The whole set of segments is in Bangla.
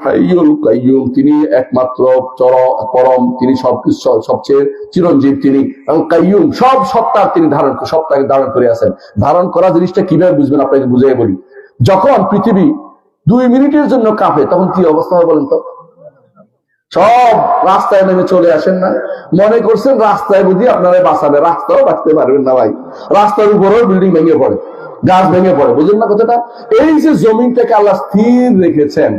হাইয়ুল কাইয়ুম, তিনি একমাত্র পরম, তিনি সবকিছু সবচেয়ে চিরঞ্জীব, তিনি এবং কাইয়ুম, সব সত্তার তিনি সত্তাকে ধারণ করে আছেন। ধারণ করা জিনিসটা কিভাবে বুঝবেন আপনাকে বুঝিয়ে বলি। যখন পৃথিবী 2 মিনিটের জন্য কাঁপে তখন কি অবস্থা হয় বলেন তো? সব রাস্তায় নেমে চলে আসেন না? মনে করছেন রাস্তায় বুঝি আপনারা বাঁচাবে, রাস্তাও বাঁচতে পারবেন না ভাই। রাস্তার উপরেও বিল্ডিং ভেঙে পড়ে, গাছ ভেঙে পড়ে, বুঝলেন না কথাটা? এই যে জমিনটাকে আল্লাহ স্থির রেখেছেন,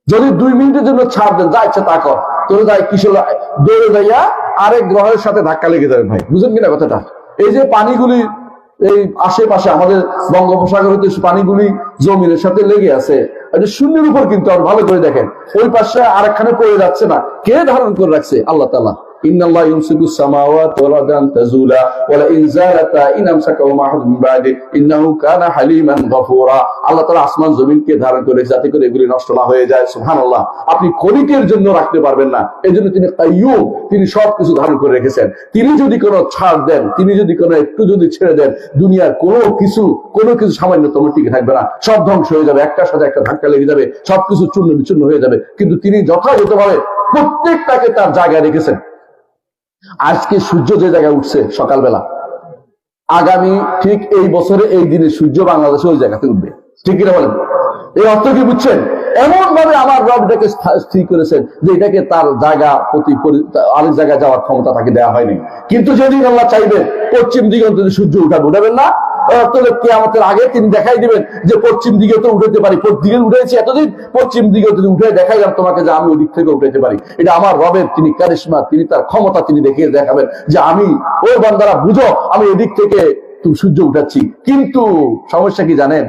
যদি 2 মিনিটের জন্য ছাড় দেন, যা ইচ্ছা তা কর, তোর যাই কিশোর দৌড়ে যাইয়া আরেক গ্রহের সাথে ধাক্কা লেগে যাবে ভাই, বুঝলেন কিনা কথাটা? এই যে পানিগুলি এই আশেপাশে আমাদের বঙ্গোপসাগরের পানিগুলি জমিনের সাথে লেগে আছে, এটা শূন্যের উপর, কিন্তু আর ভালো করে দেখেন ওই পাশে আরেকখানে পড়ে যাচ্ছে না, কে ধারণ করে রাখছে? আল্লাহ তাআলা। ইন্নাল্লাহা ইউমসিকুস সামাওয়াতি ওয়াল আরদা আন তাজুলা ওয়া লা ইন যালাতা ইন আমসাকাহুমা আহাদুন মিন বা'দি ইন্নাহু কানা হালিমান গফুরা। আল্লাহ তাআলা আসমান জমিনকে ধারণ করে যাতে করে এগুলি নষ্ট না হয়ে যায়। সুবহানাল্লাহ। আপনি ক্ষণিকের জন্য রাখতে পারবেন না, এজন্য তিনি কাইয়ুম, তিনি সবকিছু ধারণ করে রেখেছেন। তিনি যদি কোনো ছাড় দেন, তিনি যদি কোনো একটু যদি ছেড়ে দেন, দুনিয়ার কোনো কিছু সামান্যতম টিকে থাকবে না, সব ধ্বংস হয়ে যাবে, একটার সাথে একটা ধাক্কা লেগে যাবে, সবকিছু চূর্ণ বিচূর্ণ হয়ে যাবে। কিন্তু তিনি যথাযথভাবে প্রত্যেকটাকে তার জায়গায় রেখেছেন। আজকে সূর্য যে জায়গায় উঠছে সকালবেলা, আগামী ঠিক এই বছরে এই দিনে সূর্য বাংলাদেশে ওই জায়গাতে উঠবে, ঠিক কিনা বলেন? এই অর্থ কি বুঝছেন? এমন ভাবে আমার রব এটাকে স্থির করেছেন যে এটাকে তার জায়গা আরেক জায়গায় যাওয়ার ক্ষমতা তাকে দেওয়া হয়নি। কিন্তু যেদিন আল্লাহ চাইবেন পশ্চিম দিগন্তে সূর্য উঠাবেন না, কিয়ামতের আগে তিনি দেখাই দিবেন যে পশ্চিম দিকে তো উঠাতে পারি, দিকে উঠেছি এতদিন, পশ্চিম দিকে যদি উঠে দেখাইলাম তোমাকে যে আমি ওই দিক থেকে উঠাতে পারি। এটা আমার রবের তিনি কারিশমা, তিনি তার ক্ষমতা তিনি দেখিয়ে দেখাবেন যে আমি ও বান্দারা বুঝো আমি এদিক থেকে তুমি সূর্য উঠাচ্ছি। কিন্তু সমস্যা কি জানেন?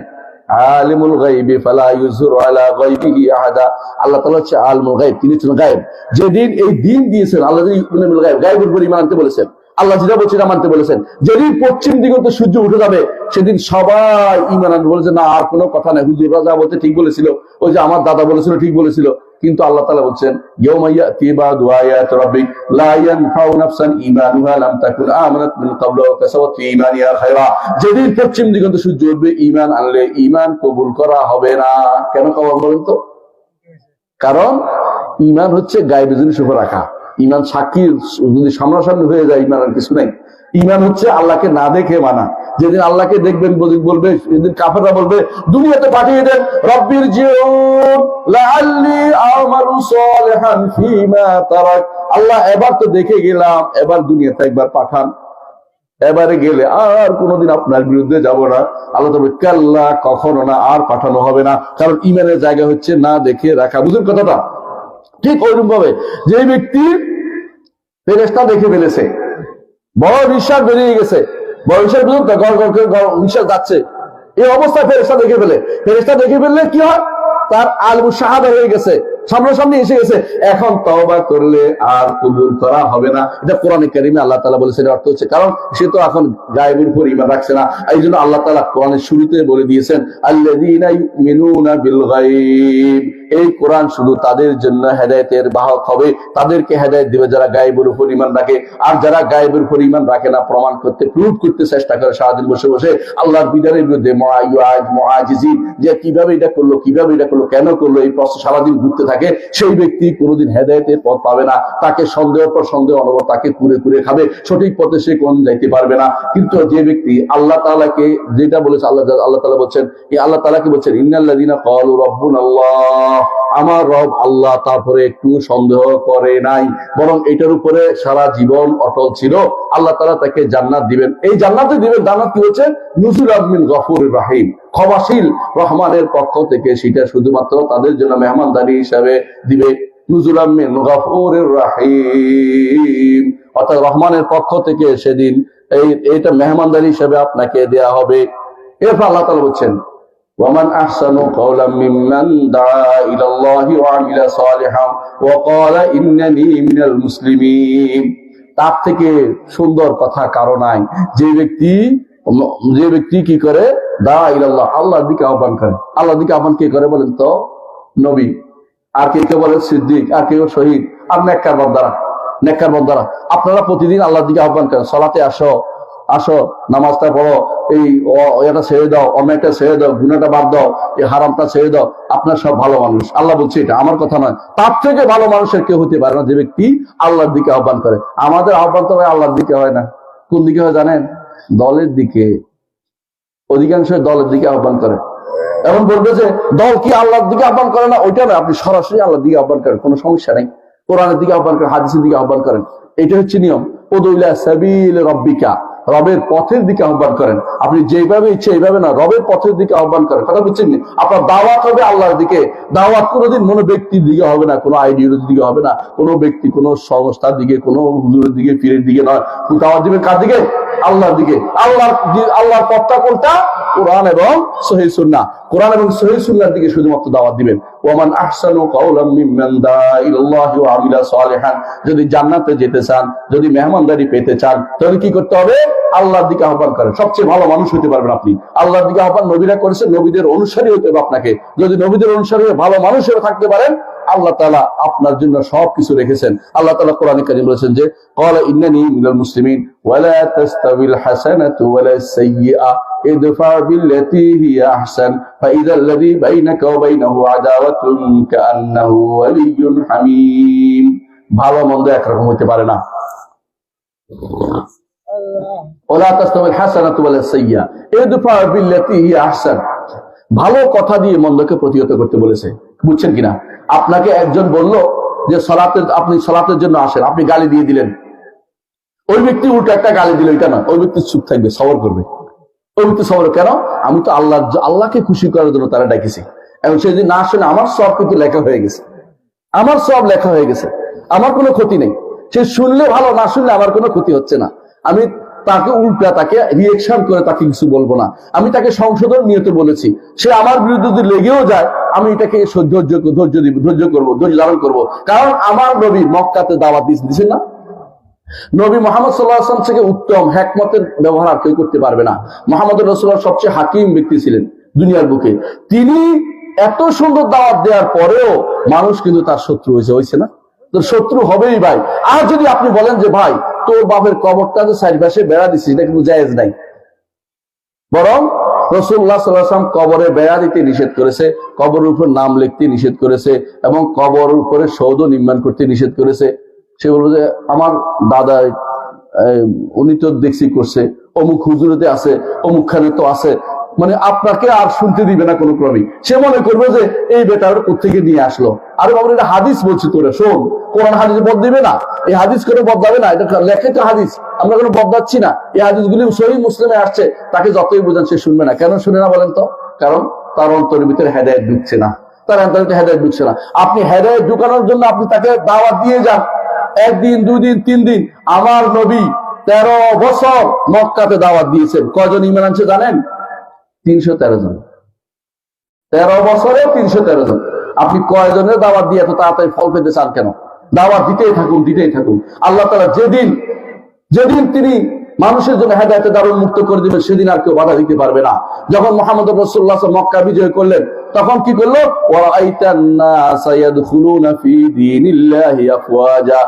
আলিমুল গায়বি ফালা ইউযিরু আলা গায়বিহি আহাদা। আল্লাহ তাআলা হচ্ছে আলিমুল গায়ব, তিনি হচ্ছেন গায়ব। যেদিন এই দিন দিয়েছেন আল্লাহ, ইলমুল গায়ব, গায়বের উপর ঈমান আনতে বলেছেন আল্লাহ, যেটা বলছেন মানতে বলেছেন। যেদিন পশ্চিম দিগন্তে সূর্য উঠে যাবে সেদিন সবাই ঈমান আনবে, বলেছে না আর কোনো কথা নাই, হুজুররা যা বলতে ঠিক বলেছিল, ওই যে আমার দাদা বলেছিল ঠিক বলেছিল। কিন্তু আল্লাহ তাআলা বলছেন ইয়াউমা ইয়াতি বা'দু আয়াতি রাব্বিক লা ইয়ানফাউ নাফসান ঈমানুহা লাম তাকুন আমানাত মিন ক্বাবলু ওয়া কাসাবাত ফি ঈমানিহা খায়রা। যেদিন পশ্চিম দিগন্তে সূর্য উঠবে, ঈমান আনলে ঈমান কবুল করা হবে না। কেন কবুল বলেন তো? কারণ ঈমান হচ্ছে গায়বের জিনিস উপর রাখা। ঈমান সাক্ষীর যদি সামনাসামনি হয়ে যায়, ঈমান আর কিছু নাই। ঈমান হচ্ছে আল্লাহকে না দেখে মানা। যেদিন আল্লাহকে দেখবেন বলবে, যেদিন কাফেররা বলবে দুনিয়াতে পাঠিয়ে দেন রব্বির জিউন লাআল্লি আমালু সালিহান ফীমা তারাক। আল্লাহ এবার তো দেখে গেলাম, এবার দুনিয়াতে একবার পাঠান, এবারে গেলে আর কোনোদিন আপনার বিরুদ্ধে যাব না। আল্লাহ তবে কাল্লা, কখনো না, আর পাঠানো হবে না। কারণ ঈমানের জায়গা হচ্ছে না দেখে রাখা। বুঝুন কথাটা? ঠিক ওইরকম ভাবে যে ব্যক্তি ফেরেশতা দেখে ফেলেছে, বড় নিঃশ্বাস বেরিয়ে গেছে, বড় নিঃশ্বাস বুঝুন তো, নিঃশ্বাস যাচ্ছে, এই অবস্থায় ফেরেশতা দেখে ফেলে। ফেরেশতা দেখে ফেললে কি হয়? তার আলমু শাহাদা হয়ে গেছে, সামনাসামনি এসে গেছে। এখন তওবা করলে আর কবুল করা হবে না। এটা কোরআনে কারিমে আল্লাহ তাআলা বলেছেন। অর্থ হচ্ছে কারণ সে তো এখন গায়েবের উপর ঈমান রাখছে না, এই জন্য আল্লাহ তাআলা কোরআনের শুরুতে বলে দিয়েছেন আল্লাযীনা ইউমিনুনা বিল গায়ব। এই কোরআন শুধু তাদের জন্য হেদায়েতের বাহক হবে, তাদেরকে হেদায়েত দিবে যারা গায়েবের উপর ঈমান রাখে। আর যারা গায়েবের উপর ঈমান রাখে না, প্রমাণ করতে প্রুভ করতে চেষ্টা করে সারাদিন বসে বসে আল্লাহর বিধানের বিরুদ্ধে মুআজিজিন, যে কিভাবে এটা করলো, কিভাবে এটা করলো, কেন করলো, এই প্রশ্ন সারাদিন ঘুরতে থাকে, সেই ব্যক্তি কোনোদিন হেদায়েতের পথ পাবে না। তাকে সন্দেহের পর সন্দেহ অনবর তাকে কুরে কুরে খাবে, সঠিক পথে সে কোন যাইতে পারবে না। কিন্তু যে ব্যক্তি আল্লাহ তাআলাকে যেটা বলেছে, আল্লাহ তাআলা বলছেন, এই আল্লাহ তাআলাকে বলছেন ইন্নাল্লাযীনা ক্বালু রাব্বুনাল্লাহ, আমার রব আল্লাহ, তারপরে একটু সন্দেহ করে নাই, বরং এটার উপরে সারা জীবন অটল ছিল। আল্লাহ তাআলা তাকে জান্নাত দিবেন। এই জান্নাতে দিবেন, জান্নাত কি হচ্ছে? নুজুলাম মিন গফুরির রাহিম, ক্ষমাশীল রহমানের পক্ষ থেকে। সেটা শুধুমাত্র তাদের জন্য মেহমানদারি হিসাবে দিবে। নুজুলাম মিন গফুরির রাহিম, অর্থাৎ রহমানের পক্ষ থেকে সেদিন এইটা মেহমানদারি হিসাবে আপনাকে দেয়া হবে। এরপর আল্লাহ তাআলা বলছেন ওয়ামান আহসানু কাওলাম মিম্মান দাআ ইলাল্লাহি ওয়া আমিলা সালিহান ওয়া ক্বালা ইন্নানী মিনাল মুসলিমিন। তার থেকে সুন্দর কথা কারো নাই। যে ব্যক্তি কি করে? দাআ ইলাল্লাহ, আল্লাহর দিকে আহ্বান করে। আল্লাহর দিকে আহ্বান কে করে বলেন তো? নবী। আর কে বলেন? সিদ্দিক। আর কেউ শহীদ। আর নেককার বান্দারা। আপনারা প্রতিদিন আল্লাহর দিকে আহ্বান করেন, সালাতে আসো, আসো নামাজটা পড়ো, এই এটা ছেড়ে দাও, অন্যায়টা ছেড়ে দাও, গুনাহটা বাদ দাও, এই হারামটা ছেড়ে দাও, আপনার সব ভালো মানুষ। আল্লাহ বলছে এটা আমার কথা নয়, তার থেকে ভালো মানুষের কেউ হতে পারে না যে ব্যক্তি আল্লাহর দিকে আহ্বান করে। আমাদের আহ্বান তো ভাই আল্লাহর দিকে হয় না, কোন দিকে হয় জানেন? দলের দিকে। অধিকাংশ দলের দিকে আহ্বান করে। এখন বলবে যে দল কি আল্লাহর দিকে আহ্বান করে না, ওইটা না, আপনি সরাসরি আল্লাহর দিকে আহ্বান করেন, কোনো সমস্যা নেই। কোরআনের দিকে আহ্বান করেন, হাদিসের দিকে আহ্বান করেন, এটা হচ্ছে নিয়ম। উদু ইলা সাবিল রাব্বিকা, রবের পথের দিকে আহ্বান করেন। আপনি যেভাবে ইচ্ছে এইভাবে না, রবের পথের দিকে আহ্বান করেন। কথা বুঝছেন? আপনার দাওয়াত হবে আল্লাহর দিকে। দাওয়াত কোনোদিন কোনো ব্যক্তির দিকে হবে না, কোনো আইডিওলজির দিকে হবে না, কোনো ব্যক্তি কোনো সংস্থার দিকে, কোনো হুজুরের দিকে, পীরের দিকে নয়। দাওয়াত দিবেন কার দিকে? আল্লাহর দিকে। আল্লাহর পথটা কোনটা? কোরআন এবং সহিহ সুন্নাহ। কোরআন এবং সহিহ সুন্নাহর দিকে শুধুমাত্র দাওয়াত দিবেন। ওয়ামান আহসানু কাওলাম মিম্মান দাআ ইলাল্লাহি ওয়া আমিলা সালিহান। যদি জান্নাতে যেতে চান, যদি মেহমানদারি পেতে চান, তাহলে কি করতে হবে? আল্লাহর দিকে আহ্বান করেন। সবচেয়ে ভালো মানুষ হতে পারবেন আপনি। আল্লাহর দিকে আহ্বান নবীরা করেছেন, নবীদের অনুসারী হতে হবে আপনাকে। যদি নবীদের অনুসারী ভালো মানুষ হয়ে থাকতে পারেন, আল্লাহ তাআলা আপনার জন্য সবকিছু রেখেছেন। আল্লাহ তাআলা কোরআনে কারীম বলেছেন যে ক্বালা ইন্নানী মিনাল মুসলিমিন ওয়া লা তাস্তাবিল হাসানাতু ওয়া লা সাইয়্যিআ ইদফা বিল্লাতী হিয়া আহসান ফাইযাল্লাযী বাইনাকা ওয়া বাইনাহু আদাওয়াতুন কাআন্নাহু ওয়ালিয়্যুন হামীম। ভালো মন্দ একরকম হতে পারে না। ওয়ালা তাস্তাবিল হাসানাতু ওয়া লা সাইয়্যিআ ইদফা বিল্লাতী হিয়া আহসান। ভালো কথা দিয়ে মন্দকে প্রতিহত করতে বলেছে। বুঝছেন কিনা? আপনাকে একজন বলল যে আপনি সালাতের জন্য আসেন, আপনি গালি দিয়ে দিলেন। ওই ব্যক্তি উল্টো একটা গালি দিল, এটা না, ওই ব্যক্তি চুপ থাকবে, সবর করবে। ওই ব্যক্তি সবর কেন? আমি তো আল্লাহকে খুশি করার জন্য তারা ডাকিছি, এবং সে যদি না শুনে আমার সব কিন্তু লেখা হয়ে গেছে, আমার সব লেখা হয়ে গেছে, আমার কোনো ক্ষতি নেই। সে শুনলে ভালো, না শুনলে আমার কোনো ক্ষতি হচ্ছে না। আমি তাকে উল্টা তাকে রিয়েকশন করে তাকে কিছু বলবো না, আমি তাকে সংশোধন নিয়তে বলেছি। সে আমার বিরুদ্ধে যদি লেগেও যায়, আমি এটাকে ধৈর্য করবো, ধৈর্য ধারণ করবো। কারণ আমার নবী মক্কাতে দাওয়াত দিয়েছেন না? নবী মুহাম্মদ সাল্লাল্লাহু আলাইহি ওয়াসাল্লাম থেকে উত্তম হিকমতের ব্যবহার আর কেউ করতে পারবে না। মুহাম্মদ রাসূলুল্লাহ সবচেয়ে হাকিম ব্যক্তি ছিলেন দুনিয়ার বুকে। তিনি এত সুন্দর দাওয়াত দেওয়ার পরেও মানুষ কিন্তু তার শত্রু হয়েছে না? তোর শত্রু হবেই ভাই। আর যদি আপনি বলেন যে ভাই তোর বাপের কবরটা যে চারপাশে বেড়া দিছিস, এটা কিন্তু জায়েজ নাই। বরং রাসূলুল্লাহ সাল্লাল্লাহু আলাইহি ওয়াসাল্লাম কবরে বেড়া দিতে নিষেধ করেছে, কবরের উপর নাম লিখতে নিষেধ করেছে, এবং কবরের উপরে সৌধ নির্মাণ করতে নিষেধ করেছে। সে বলবো যে আমার দাদা উনি তো দেখছি করছে, অমুক হুজুরেতে আছে, অমুক খানে তো আছে, মানে আপনাকে আর শুনতে দিবে না কোনো ক্রমে। সে মনে করবে যে এই বেটার কোত্থেকে নিয়ে আসলো। আরে বাবা, এটা হাদিস বলছি, তোরা শোন, কোরআন হাদিস বদ দিবে না, এই হাদিস করে বদলাবে না, এটা লেখে তো হাদিস, আমরা কোনো বদলাচ্ছি না। এই হাদিসগুলি সহিহ মুসলিমে আসছে, তাকে যতই বোঝান সে শুনবে না। কেন শুনে না বলেন তো? কারণ তার অন্তরের ভিতরে হেদায়েত ঢুকছে না, তার অন্তরে হেদায়েত ঢুকছে না। আপনি হেদায়েত ঢুকানোর জন্য আপনি তাকে দাওয়াত দিয়ে যান, একদিন, দুদিন, 3 দিন। আমার নবী 13 বছর মক্কাতে দাওয়াত দিয়েছেন। কয়জন ঈমান আনছে জানেন? 313 জন। 13 বছরে 313 জন। আপনি কয়জনের দাওয়াত দিয়ে এত তাড়াতাড়ি ফল পেতে চান কেন? দাওয়াত দিতেই থাকুন, দিতেই থাকুন। আল্লাহ তাআলা যেদিন তিনি মানুষের জন্য হেদায়েতের দ্বার উন্মুক্ত করে দিবেন, সেদিন আর কেউ বাধা দিতে পারবে না। যখন মুহাম্মদ রাসূলুল্লাহ মক্কা বিজয় করলেন, তখন কি করলো? ওয়ারাইতান নাসা ইয়াদখুলুনা ফি দীনিল্লাহি আফওয়াজা।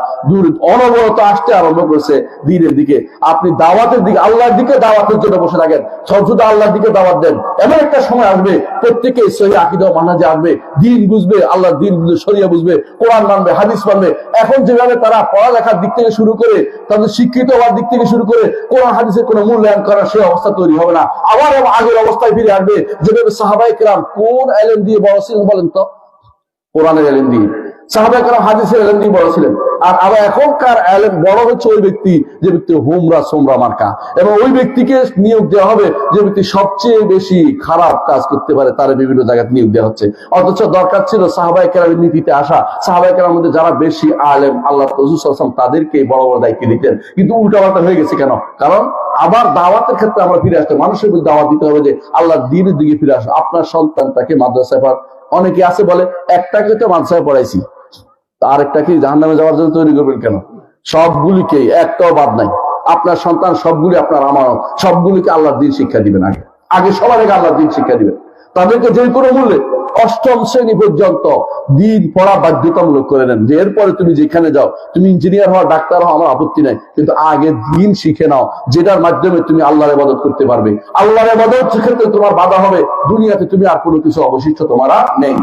অনবরত আসতে আরম্ভ করেছে দ্বীনের দিকে। আপনি দাওয়াতের দিকে, আল্লাহর দিকে দাওয়াতের জন্য বসে থাকেন, সবসময় আল্লাহর দিকে দাওয়াত দেন। এমন একটা সময় আসবে প্রত্যেকে সহিহ আকীদা ও মানহাজে আসবে, দ্বীন বুঝবে, আল্লাহর দ্বীন বুঝবে, শরিয়া বুঝবে, কোরআন মানবে, হাদিস মানবে। এখন যেভাবে তারা পড়ালেখার দিক থেকে শুরু করে, তাদের শিক্ষিত হওয়ার দিক থেকে শুরু করে কোরআন হাদিসের কোনো মূল্যায়ন করার সেই অবস্থা তৈরি হবে না। আবার আগের অবস্থায় ফিরে আসবে, যেভাবে সাহাবায়ে কেরাম কোন ইলম দিয়ে বড় ছিলেন বলেন তো? কোরআনের ইলম দিয়ে। সাহাবায়ে কেরাম হাদিসের ইলম দিয়ে বড় ছিলেন। আর আবার এখনকার ইলম বড় হচ্ছে ওই ব্যক্তি যে ব্যক্তি হোমরা সোমরা মার্কা, এবং ওই ব্যক্তিকে নিয়োগ দেওয়া হবে যে ব্যক্তি সবচেয়ে বেশি খারাপ কাজ করতে পারে, তার বিভিন্ন জায়গায় নিয়োগ দেওয়া হচ্ছে। অথচ দরকার ছিল সাহাবায়ে কেরামের নীতিতে আসা, সাহাবায়ে কেরামের মধ্যে যারা বেশি আলেম, আল্লাহ রাসূল সাল্লাল্লাহু আলাইহি ওয়াসাল্লাম তাদেরকে বড় বড় দায়িত্ব দিতেন। কিন্তু উল্টাপাল্টা হয়ে গেছে কেন? কারণ আবার দাওয়াতের ক্ষেত্রে আমরা ফিরে আসতে, মানুষের মধ্যে দাওয়াত দিতে হবে যে আল্লাহর দ্বীনের দিকে ফিরে আসো। আপনার সন্তানটাকে মাদ্রাসায় পড়ান। অনেকে আছে বলে একটাকে তো মাদ্রাসায় পড়াইছি, আরেকটাকে জাহান্নামে যাওয়ার জন্য তৈরি করবেন কেন? সবগুলিকে, একটাও বাদ নাই। আপনার সন্তান সবগুলি আপনার আমানত, সবগুলিকে আল্লাহর দ্বীন শিক্ষা দিবেন। আগে সবার আগে আল্লাহর দ্বীন শিক্ষা দিবেন। তাদেরকে যে কোনো মূল্যে অষ্টম শ্রেণী পর্যন্ত দিন পড়া বাধ্যতামূলক করে নেন, যে এরপরে তুমি যেখানে যাও, তুমি ইঞ্জিনিয়ার হও, ডাক্তার হও, আমার আপত্তি নাই, কিন্তু আগে দিন শিখে নাও, যেটার মাধ্যমে তুমি আল্লাহর ইবাদত করতে পারবে। আল্লাহর ইবাদত ক্ষেত্রে তোমার বাধা হবে, দুনিয়াতে তুমি আর কোনো কিছু অবশিষ্ট তোমার নেই।